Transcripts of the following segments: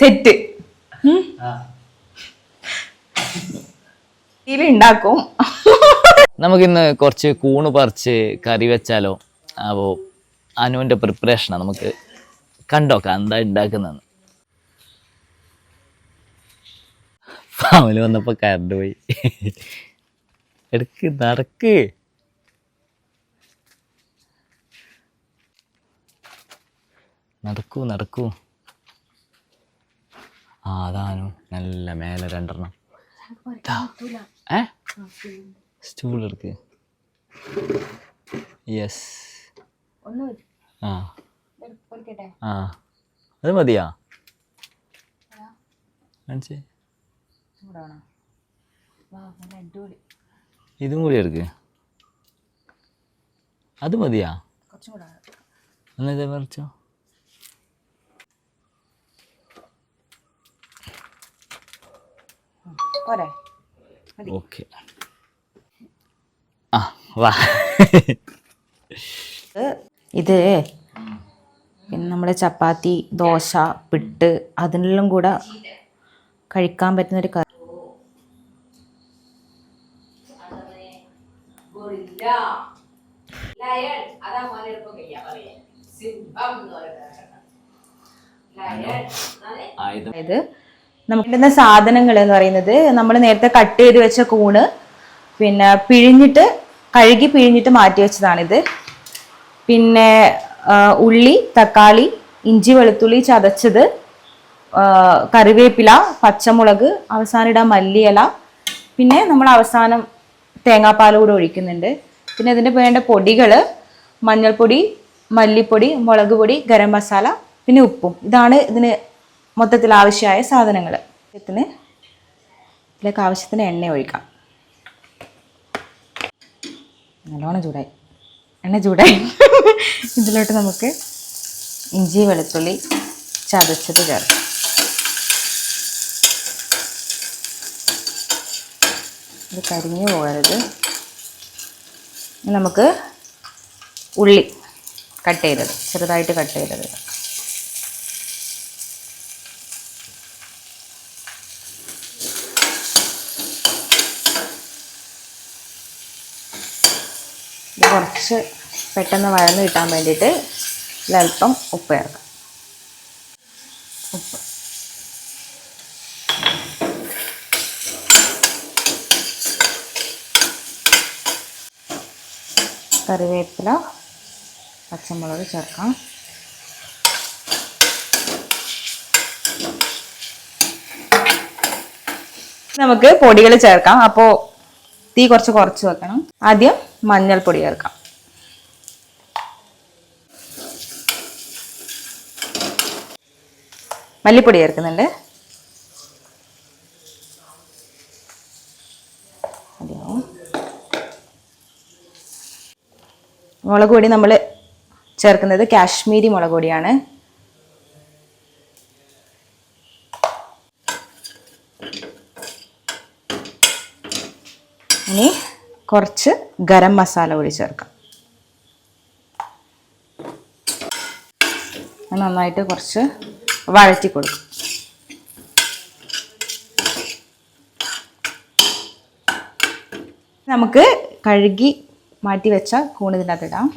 തെറ്റ്. ഉണ്ടാക്കും. നമുക്കിന്ന് കുറച്ച് കൂണ് പറിച്ച് കറി വെച്ചാലോ? അപ്പോൾ അനുവിൻ്റെ പ്രിപ്പറേഷനാണ്, നമുക്ക് കണ്ടോക്കാം എന്താ ഉണ്ടാക്കുന്നതെന്ന്. ഫാമിലി വന്നപ്പോൾ കറണ്ട് പോയി. എടുക്ക് നടക്ക്. നടക്കൂ നടക്കൂ. ആ അതാനു നല്ല മേലെ 2 സ്റ്റൂൾ എടുക്ക്. യെസ്. ആ ആ അത് മതിയാ. ഇതും കൂടി എടുക്ക്. അത് മതിയാ. എന്നാ മറിച്ചോ. ഓക്കെ. ആ വാ. ഇത് പിന്നെ നമ്മുടെ ചപ്പാത്തി, ദോശ, പിട്ട് അതിനെല്ലാം കൂടെ കഴിക്കാൻ പറ്റുന്നൊരു കറി. അതായത് നമുക്കിടുന്ന സാധനങ്ങൾ എന്ന് പറയുന്നത്, നമ്മൾ നേരത്തെ കട്ട് ചെയ്ത് വെച്ച കൂണ്, പിന്നെ കഴുകി പിഴിഞ്ഞിട്ട് മാറ്റി വെച്ചതാണിത്. പിന്നെ ഉള്ളി, തക്കാളി, ഇഞ്ചി വെളുത്തുള്ളി ചതച്ചത്, കറിവേപ്പില, പച്ചമുളക്, അവസാനം ഇടാൻ മല്ലിയില, പിന്നെ നമ്മൾ അവസാനം തേങ്ങാപ്പാൽ കൂടെ ഒഴിക്കുന്നുണ്ട്. പിന്നെ ഇതിന് വേണ്ട പൊടികൾ മഞ്ഞൾപ്പൊടി, മല്ലിപ്പൊടി, മുളക് പൊടി, ഗരം മസാല, പിന്നെ ഉപ്പും. ഇതാണ് ഇതിന് മൊത്തത്തിൽ ആവശ്യമായ സാധനങ്ങൾ. ഇതിലേക്ക് ആവശ്യത്തിന് എണ്ണ ഒഴിക്കാം. നല്ലോണം ചൂടായി, എണ്ണ ചൂടായി. ഇതിലോട്ട് നമുക്ക് ഇഞ്ചി വെളുത്തുള്ളി ചതച്ചത് ചേർക്കാം. ഇത് കരിഞ്ഞു പോകരുത്. നമുക്ക് ഉള്ളി കട്ട് ചെയ്തത്, ചെറുതായിട്ട് കട്ട് ചെയ്തത്. ഇത് കുറച്ച് പെട്ടെന്ന് വഴന്ന് കിട്ടാൻ വേണ്ടിയിട്ട് ഇതിലൽപ്പം ഉപ്പ് ചേർക്കാം. ഉപ്പ്, കറിവേപ്പില, പച്ചമുളക് ചേർക്കാം. നമുക്ക് പൊടികൾ ചേർക്കാം. അപ്പോൾ തീ കുറച്ച് വെക്കണം. ആദ്യം മഞ്ഞൾപ്പൊടി ചേർക്കാം. മല്ലിപ്പൊടി ചേർക്കുന്നുണ്ട്. മുളക് പൊടി നമ്മൾ ചേർക്കുന്നത് കാശ്മീരി മുളക് പൊടിയാണ്. ഇനി കുറച്ച് ഗരം മസാല കൂടി ചേർക്കാം. നന്നായിട്ട് കുറച്ച് വഴറ്റി കൊടുക്കും. നമുക്ക് കഴുകി മാറ്റി വെച്ച കൂണ് ഇതിനകത്ത് ഇടാം.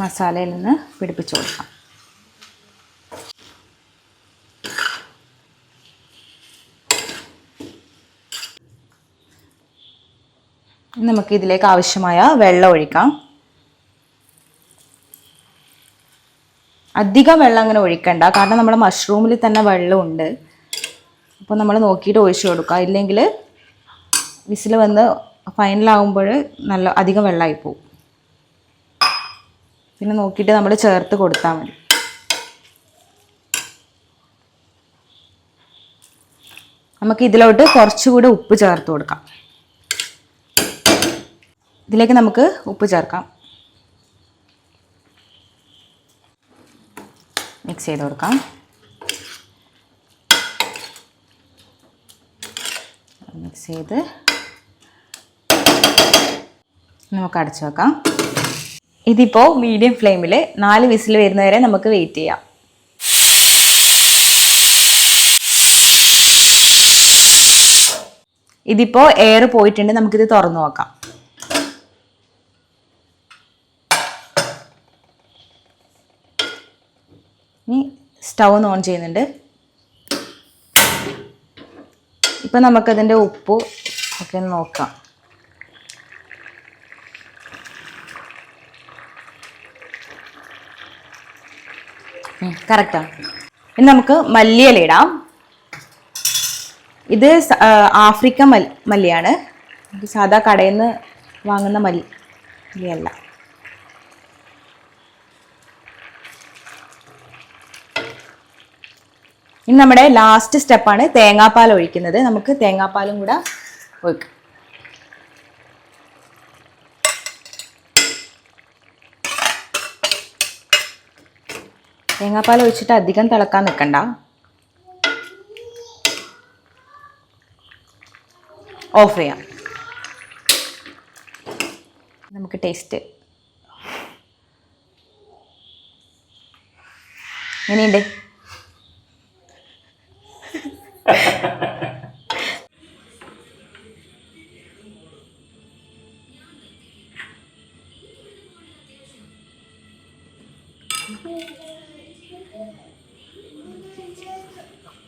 മസാലയിൽ നിന്ന് പിടിപ്പിച്ചു കൊടുക്കാം. നമുക്ക് ഇതിലേക്ക് ആവശ്യമായ വെള്ളം ഒഴിക്കാം. അധികം വെള്ളം അങ്ങനെ ഒഴിക്കണ്ട, കാരണം നമ്മുടെ മഷ്റൂമിൽ തന്നെ വെള്ളമുണ്ട്. അപ്പോൾ നമ്മൾ നോക്കിയിട്ട് ഒഴിച്ചു കൊടുക്കുക. ഇല്ലെങ്കിൽ വിസിൽ വന്ന് ഫൈനലാകുമ്പോൾ നല്ല അധികം വെള്ളമായി പോകും. പിന്നെ നോക്കിയിട്ട് നമ്മൾ ചേർത്ത് കൊടുത്താൽ മതി. നമുക്ക് ഇതിലോട്ട് കുറച്ചുകൂടെ ഉപ്പ് ചേർത്ത് കൊടുക്കാം. ഇതിലേക്ക് നമുക്ക് ഉപ്പ് ചേർക്കാം. മിക്സ് ചെയ്ത് കൊടുക്കാം. മിക്സ് ചെയ്ത് നമുക്ക് അടച്ചു വെക്കാം. ഇതിപ്പോൾ മീഡിയം ഫ്ലെയിമിൽ 4 വിസിൽ വരുന്നവരെ നമുക്ക് വെയിറ്റ് ചെയ്യാം. ഇതിപ്പോൾ എയർ പോയിട്ടുണ്ട്. നമുക്കിത് തുറന്നു നോക്കാം. ഇനി സ്റ്റൗ ഒന്ന് ഓൺ ചെയ്യുന്നുണ്ട്. ഇപ്പം നമുക്കതിൻ്റെ ഉപ്പ് ഒക്കെ ഒന്ന് നോക്കാം. കറക്റ്റാണ്. ഇനി നമുക്ക് മല്ലിയില ഇടാം. ഇത് ആഫ്രിക്കൻ മല്ലിയാണ്. സാധാ കടയിൽ നിന്ന് വാങ്ങുന്ന മല്ലിയല്ല. ഇനി നമ്മുടെ ലാസ്റ്റ് സ്റ്റെപ്പാണ് തേങ്ങാപ്പാൽ ഒഴിക്കുന്നത്. നമുക്ക് തേങ്ങാപ്പാലും കൂടെ ഒഴിക്കാം. തേങ്ങാപ്പാൽ ഒഴിച്ചിട്ട് അധികം തിളക്കാൻ നിൽക്കണ്ട. ഓഫ് ചെയ്യാം. നമുക്ക് ടേസ്റ്റ് എങ്ങനെയുണ്ട്?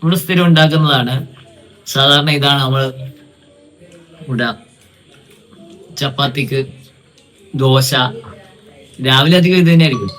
നമ്മൾ സ്ഥിരം ഉണ്ടാക്കുന്നതാണ്. സാധാരണ ഇതാണ് നമ്മൾ ഇവിടെ ചപ്പാത്തിക്ക്, ദോശ, രാവിലെ അധികം ഇത് തന്നെ ആയിരിക്കും.